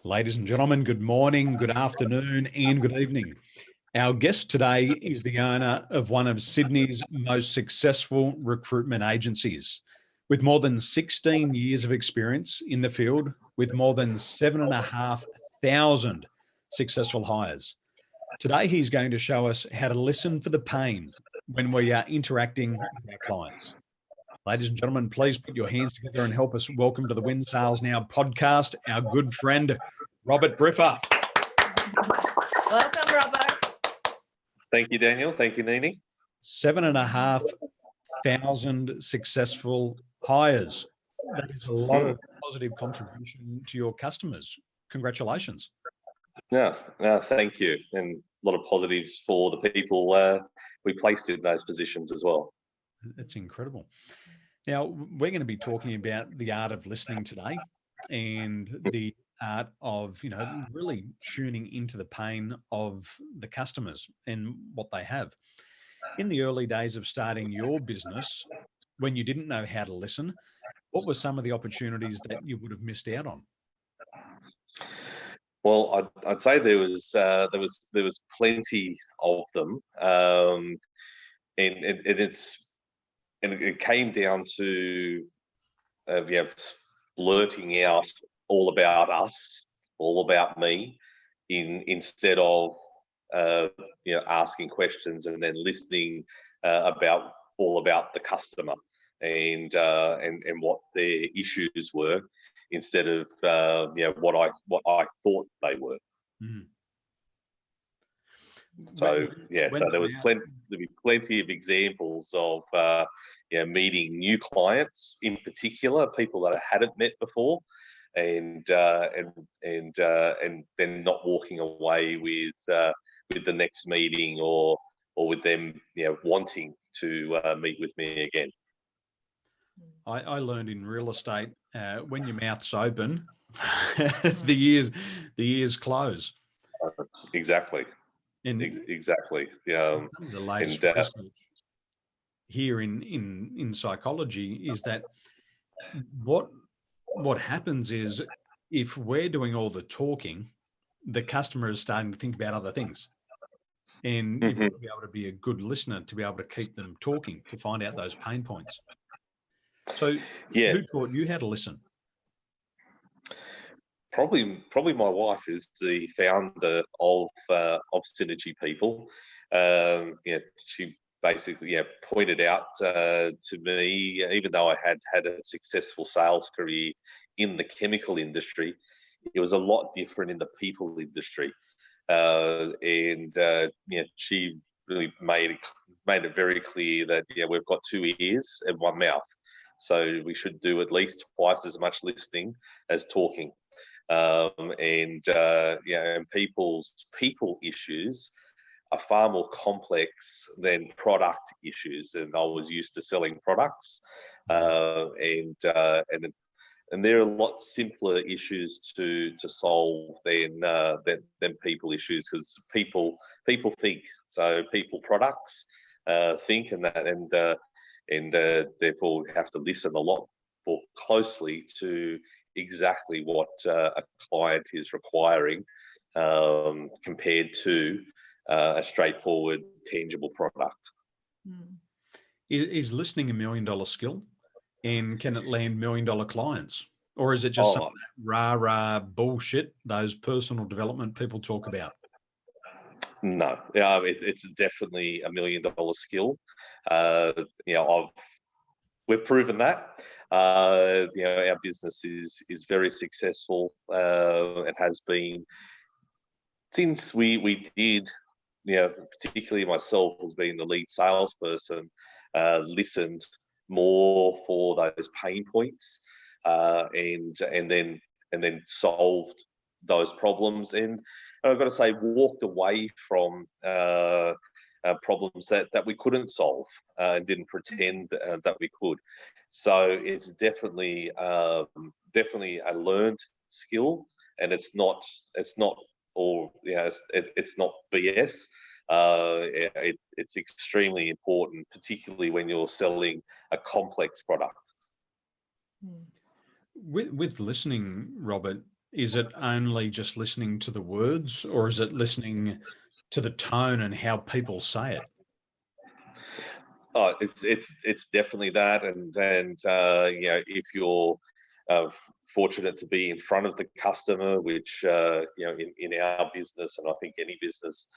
Ladies and gentlemen, good morning, good afternoon, and good evening. Our guest today is the owner of one of Sydney's most successful recruitment agencies. With more than 16 years of experience in the field, with more than 7,500 successful hires. Today, he's going to show us how to listen for the pain when we are interacting with our clients. Ladies and gentlemen, please put your hands together and help us welcome to the Win Sales Now podcast, our good friend, Robert Briffa. Welcome, Robert. Thank you, Daniel. Thank you, Nini. 7,500 successful hires. That is a lot of positive contribution to your customers. Congratulations. No, thank you. And a lot of positives for the people we placed in those positions as well. That's incredible. Now, we're going to be talking about the art of listening today and the art of, really tuning into the pain of the customers and what they have. In the early days of starting your business, when you didn't know how to listen, what were some of the opportunities that you would have missed out on? Well, I'd say there was plenty of them, and it came down to blurting out all about us, all about me, instead of asking questions and then listening all about the customer and what their issues were, instead of what I thought they were. Mm. So there was plenty of examples of meeting new clients, in particular people that I hadn't met before, and then not walking away with the next meeting or with them wanting to meet with me again. I learned in real estate, when your mouth's open, the ears close. Exactly. Exactly. The latest research here in psychology is that what happens is, if we're doing all the talking, the customer is starting to think about other things. And you've got to be able to be a good listener to be able to keep them talking, to find out those pain points. So who taught you how to listen? Probably my wife is the founder of Synergy People. She basically pointed out to me, even though I had a successful sales career in the chemical industry, it was a lot different in the people industry. She really made it very clear that we've got two ears and one mouth, so we should do at least twice as much listening as talking. And people's people issues are far more complex than product issues. And I was used to selling products, and they're a lot simpler issues to solve than people issues, because people think. So people products think, and therefore we have to listen a lot more closely to exactly what a client is requiring, compared to a straightforward, tangible product. Is listening $1 million skill, and can it land $1 million clients, or is it just some rah bullshit those personal development people talk about? No, it's definitely $1 million skill. We've proven that. Our business is very successful. It has been since we did, particularly myself as being the lead salesperson, listened more for those pain points, and then solved those problems. And I've got to say, walked away from problems that we couldn't solve, and didn't pretend that we could. So it's definitely a learned skill, and it's not BS. It's extremely important, particularly when you're selling a complex product. With listening, Robert, is it only just listening to the words, or is it listening to the tone and how people say it? Oh, it's definitely that, and you know, if you're uh, fortunate to be in front of the customer, which you know, in our business, and I think any business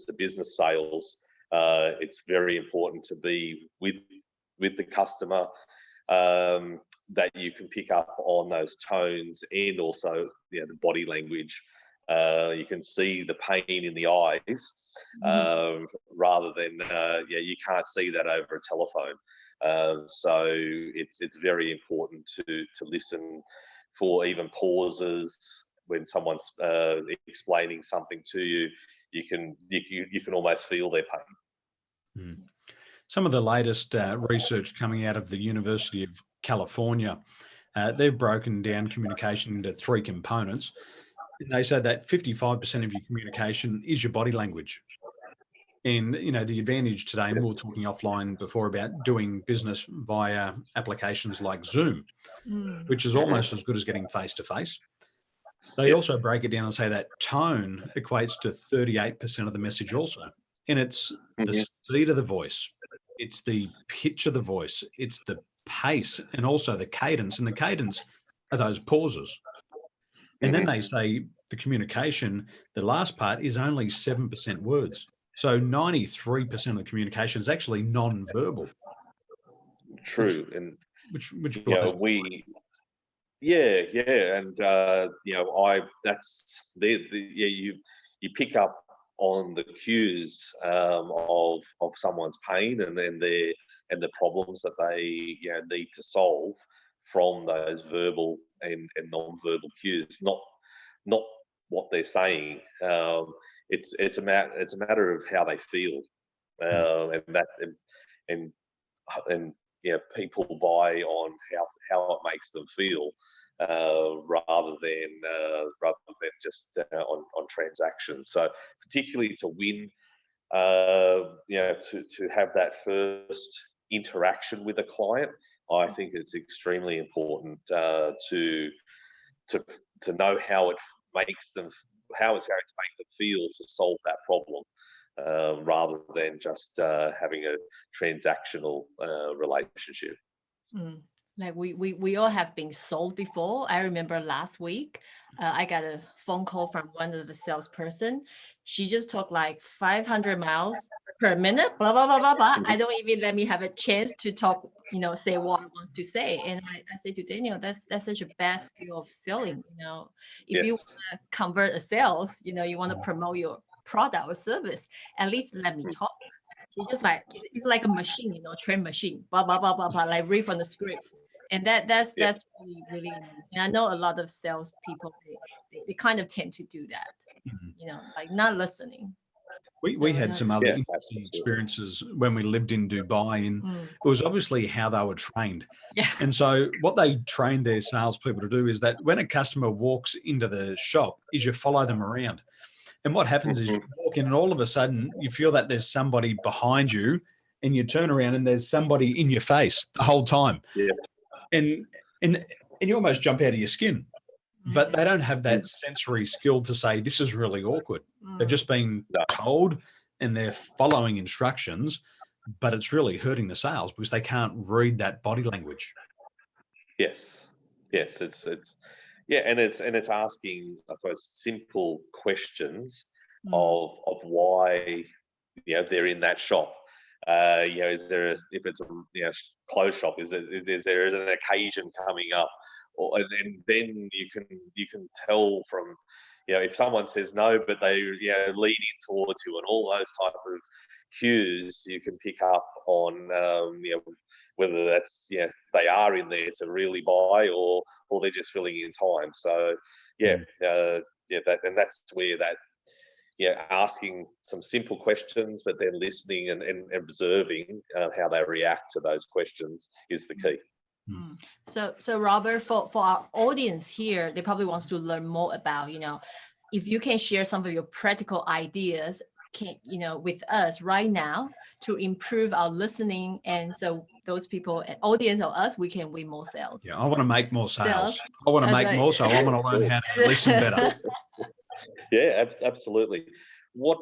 to business sales, it's very important to be with the customer, that you can pick up on those tones and also, you know, the body language. You can see the pain in the eyes, rather than yeah, you can't see that over a telephone. So it's very important to listen for even pauses when someone's explaining something to you. You can almost feel their pain. Hmm. Some of the latest research coming out of the University of California, they've broken down communication into three components. They say that 55% of your communication is your body language. And, you know, the advantage today, and we were talking offline before about doing business via applications like Zoom, which is almost as good as getting face to face. They Yep. also break it down and say that tone equates to 38% of the message also. And it's the speed of the voice, it's the pitch of the voice, it's the pace, and also the cadence. And the cadence are those pauses. And then they say the communication, the last part is only 7% words. So 93% of the communication is actually non-verbal. True, and Which you blows. know, yeah, and you know, that's yeah, you pick up on the cues of someone's pain, and then the problems that they, you know, need to solve from those verbal and non-verbal cues, not what they're saying. It's a matter of how they feel, and that and and you know, people buy on how it makes them feel, rather than just on transactions. So particularly to win, you know, to have that first interaction with a client, I think it's extremely important to to know how it makes them, how it's going to make them feel to solve that problem, rather than just having a transactional relationship. Mm. Like we all have been sold before. I remember last week, I got a phone call from one of the salesperson. She just talked like 500 miles per minute, blah, blah, blah, blah, blah. I don't even let me have a chance to talk, you know, say what I want to say. And I say to Daniel, that's such a bad skill of selling. You know, if you Yes. want to convert a sales, you know, you want to promote your product or service, at least let me talk. It's just like it's like a machine, you know, train machine, blah blah blah blah blah, like read from the script, and that's Yeah. really annoying. And I know a lot of sales people they kind of tend to do that, you know, like not listening. We So had some other Yeah, interesting absolutely. experiences when we lived in Dubai, and it was obviously how they were trained. yeah, And so what they trained their salespeople to do is that when a customer walks into the shop, is you follow them around. And what happens is you walk in and all of a sudden you feel that there's somebody behind you, and you turn around and there's somebody in your face the whole time. Yeah. And and you almost jump out of your skin. But they don't have that sensory skill to say, this is really awkward. They've just been No. told and they're following instructions, but it's really hurting the sales because they can't read that body language. Yes. Yes. It's yeah, and it's asking, I suppose, simple questions of why, you know, they're in that shop. You know, if it's a, you know, clothes shop, is there an occasion coming up, or and then you can tell from, you know, if someone says no, but they, you know, lean in towards you, and all those type of cues you can pick up on, you know, whether that's, you know, they are in there to really buy, or they're just filling in time. So yeah, yeah, that's where that, yeah, asking some simple questions, but then listening and observing how they react to those questions is the key. So Robert, for our audience here, they probably wants to learn more about, you know, if you can share some of your practical ideas can, with us right now to improve our listening. And so those people, audience or us, we can win more sales. Yeah, I want to make more sales. Sales. I want to make more, so I want to learn how to listen better. Yeah, absolutely. What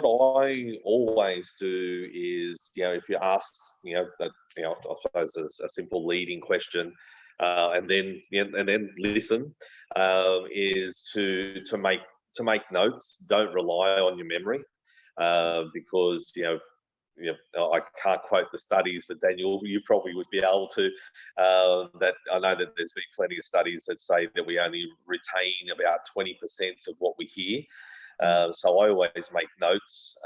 I always do is, if you ask, I suppose a simple leading question, and then listen, is to make notes. Don't rely on your memory, because I can't quote the studies, but Daniel, you probably would be able to. That I know that there's been plenty of studies that say that we only retain about 20% of what we hear. So I always make notes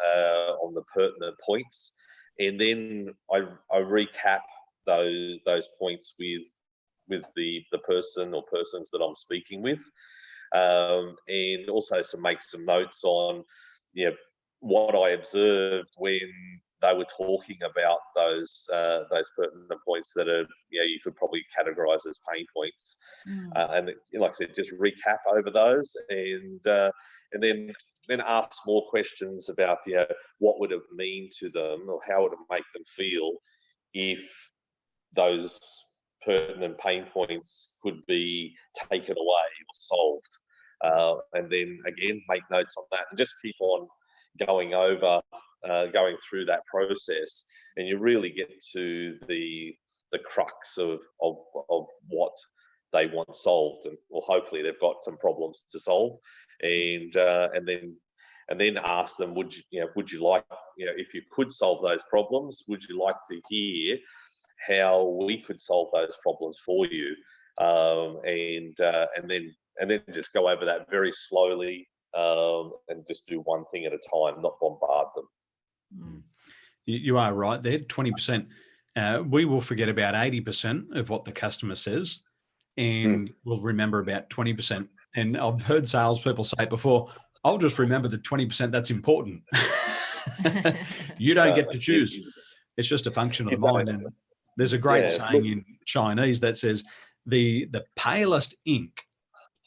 on the pertinent points, and then I recap those points with the person or persons that I'm speaking with, and also to make some notes on what I observed when they were talking about those pertinent points that are you could probably categorize as pain points, and like I said, just recap over those, and then ask more questions about what would it mean to them, or how would it make them feel if those pertinent pain points could be taken away or solved, and then again make notes on that, and just keep on going through that process, and you really get to the crux of what they want solved, and well, hopefully they've got some problems to solve, and then ask them, would you like, if you could solve those problems, would you like to hear how we could solve those problems for you, and then just go over that very slowly, and just do one thing at a time, not bombard them. You are right there. 20%. We will forget about 80% of what the customer says, and we'll remember about 20%. And I've heard salespeople say it before, I'll just remember the 20% that's important. You don't get to choose. It's just a function of the mind. And there's a great saying in Chinese that says, the palest ink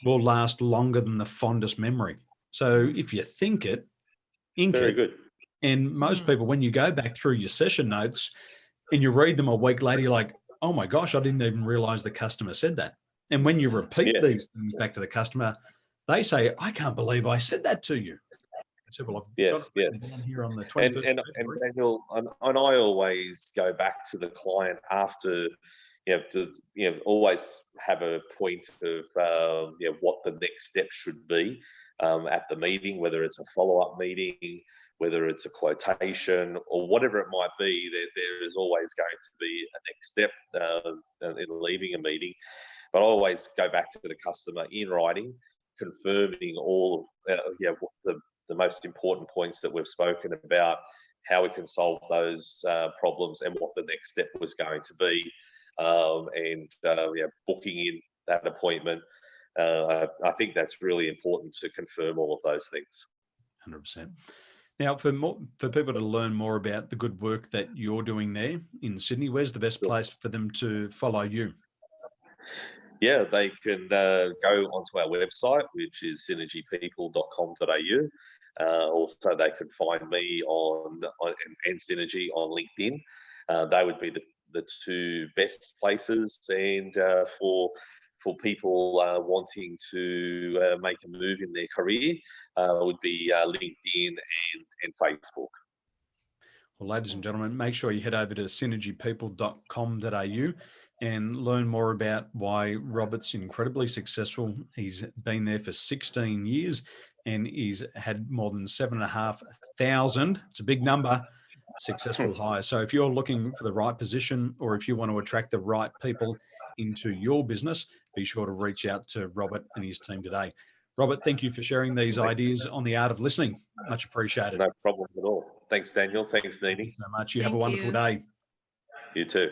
will last longer than the fondest memory. So if you think it, ink Very it. good. And most people, when you go back through your session notes and you read them a week later, you're like, oh my gosh, I didn't even realize the customer said that. And when you repeat these things back to the customer, they say, I can't believe I said that to you. So, well, I've got it down here on the 21st. And Daniel, and I always go back to the client after, always have a point of what the next step should be at the meeting, whether it's a follow-up meeting, whether it's a quotation, or whatever it might be. There is always going to be a next step in leaving a meeting. But I always go back to the customer in writing, confirming all the most important points that we've spoken about, how we can solve those problems, and what the next step was going to be, and booking in that appointment. I think that's really important to confirm all of those things. 100%. Now, for people to learn more about the good work that you're doing there in Sydney, where's the best place for them to follow you? Yeah, they can go onto our website, which is synergypeople.com.au. Also, they can find me on Synergy on LinkedIn. They would be the two best places. And for people wanting to make a move in their career, would be LinkedIn and Facebook. Well, ladies and gentlemen, make sure you head over to synergypeople.com.au and learn more about why Robert's incredibly successful. He's been there for 16 years and he's had more than 7,500, it's a big number, successful hires. So if you're looking for the right position, or if you want to attract the right people into your business, be sure to reach out to Robert and his team today. Robert, thank you for sharing these ideas on the art of listening. Much appreciated. No problem at all. Thanks, Daniel. Thanks, Nini. Thank you so much. You have a wonderful day. You too.